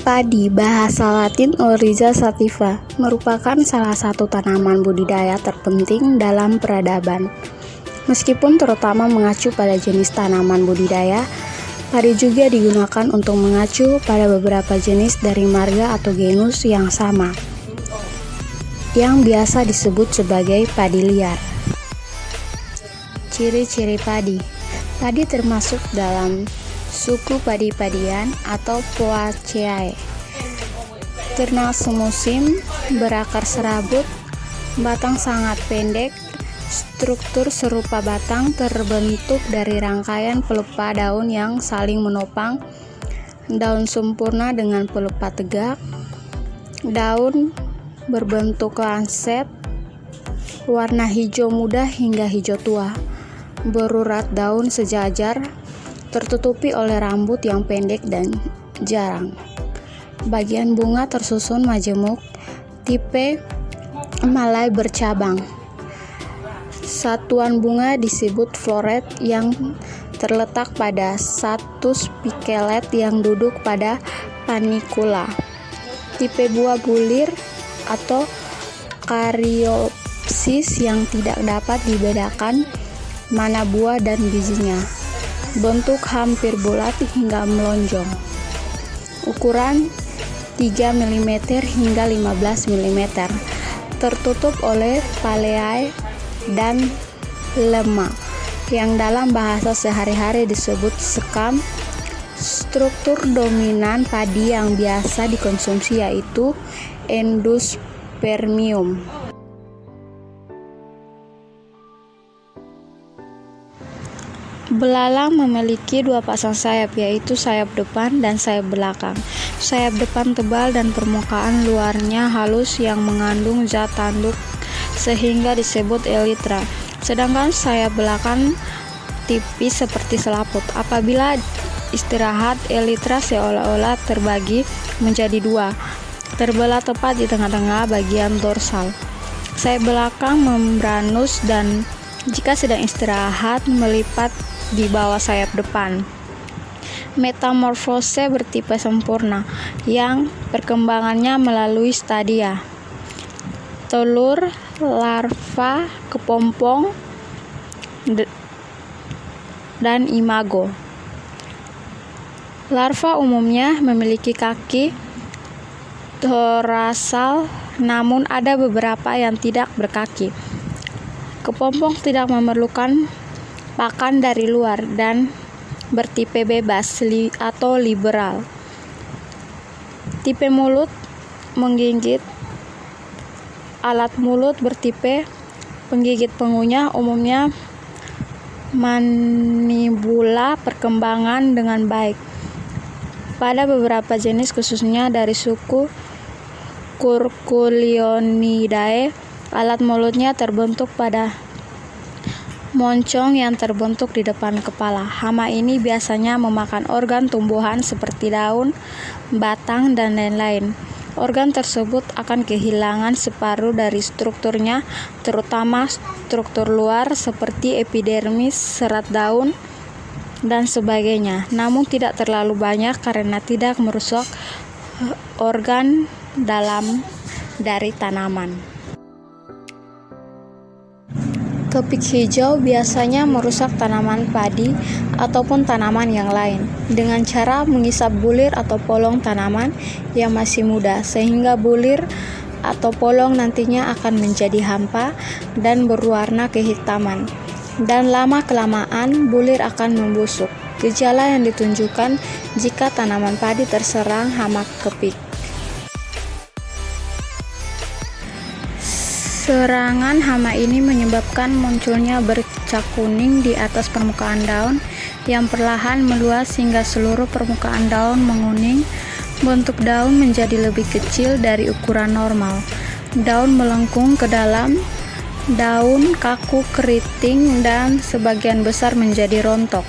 Padi, bahasa Latin Oryza sativa, merupakan salah satu tanaman budidaya terpenting dalam peradaban. Meskipun terutama mengacu pada jenis tanaman budidaya, padi juga digunakan untuk mengacu pada beberapa jenis dari marga atau genus yang sama, yang biasa disebut sebagai padi liar. Ciri-ciri padi. Padi termasuk dalam suku padi-padian atau Poaceae. Ternak semusim, berakar serabut, batang sangat pendek, struktur serupa batang terbentuk dari rangkaian pelupa daun yang saling menopang, daun sempurna dengan pelupa tegak, daun berbentuk lanset, warna hijau muda hingga hijau tua, berurat daun sejajar, tertutupi oleh rambut yang pendek dan jarang. Bagian bunga tersusun majemuk, tipe malai bercabang. Satuan bunga disebut floret yang terletak pada satu spikelet yang duduk pada panicula. Tipe buah bulir atau karyopsis yang tidak dapat dibedakan mana buah dan bijinya. Bentuk hampir bulat hingga melonjong. Ukuran 3 mm hingga 15 mm. Tertutup oleh palea dan lemma yang dalam bahasa sehari-hari disebut sekam. Struktur dominan padi yang biasa dikonsumsi yaitu endospermium. Belalang memiliki dua pasang sayap, yaitu sayap depan dan sayap belakang. Sayap depan tebal dan permukaan luarnya halus yang mengandung zat tanduk sehingga disebut elytra. Sedangkan sayap belakang tipis seperti selaput. Apabila istirahat, elytra seolah-olah terbagi menjadi dua, terbelah tepat di tengah-tengah bagian dorsal. Sayap belakang membranus dan jika sedang istirahat melipat di bawah sayap depan. Metamorfose bertipe sempurna yang perkembangannya melalui stadia telur, larva, kepompong, dan imago. Larva umumnya memiliki kaki dorsal, namun ada beberapa yang tidak berkaki. Kepompong tidak memerlukan pakan dari luar dan bertipe bebas atau liberal. Tipe mulut menggigit. Alat mulut bertipe penggigit pengunyah, umumnya manibula perkembangan dengan baik. Pada beberapa jenis khususnya dari suku Curculionidae, alat mulutnya terbentuk pada moncong yang terbentuk di depan kepala. Hama ini biasanya memakan organ tumbuhan seperti daun, batang, dan lain-lain. Organ tersebut akan kehilangan separuh dari strukturnya, terutama struktur luar seperti epidermis, serat daun, dan sebagainya. Namun tidak terlalu banyak karena tidak merusak organ dalam dari tanaman. Kepik hijau biasanya merusak tanaman padi ataupun tanaman yang lain dengan cara mengisap bulir atau polong tanaman yang masih muda, sehingga bulir atau polong nantinya akan menjadi hampa dan berwarna kehitaman, dan lama-kelamaan bulir akan membusuk. Gejala yang ditunjukkan jika tanaman padi terserang hama kepik. Serangan hama ini menyebabkan munculnya bercak kuning di atas permukaan daun yang perlahan meluas hingga seluruh permukaan daun menguning. Bentuk daun menjadi lebih kecil dari ukuran normal. Daun melengkung ke dalam, daun kaku keriting dan sebagian besar menjadi rontok.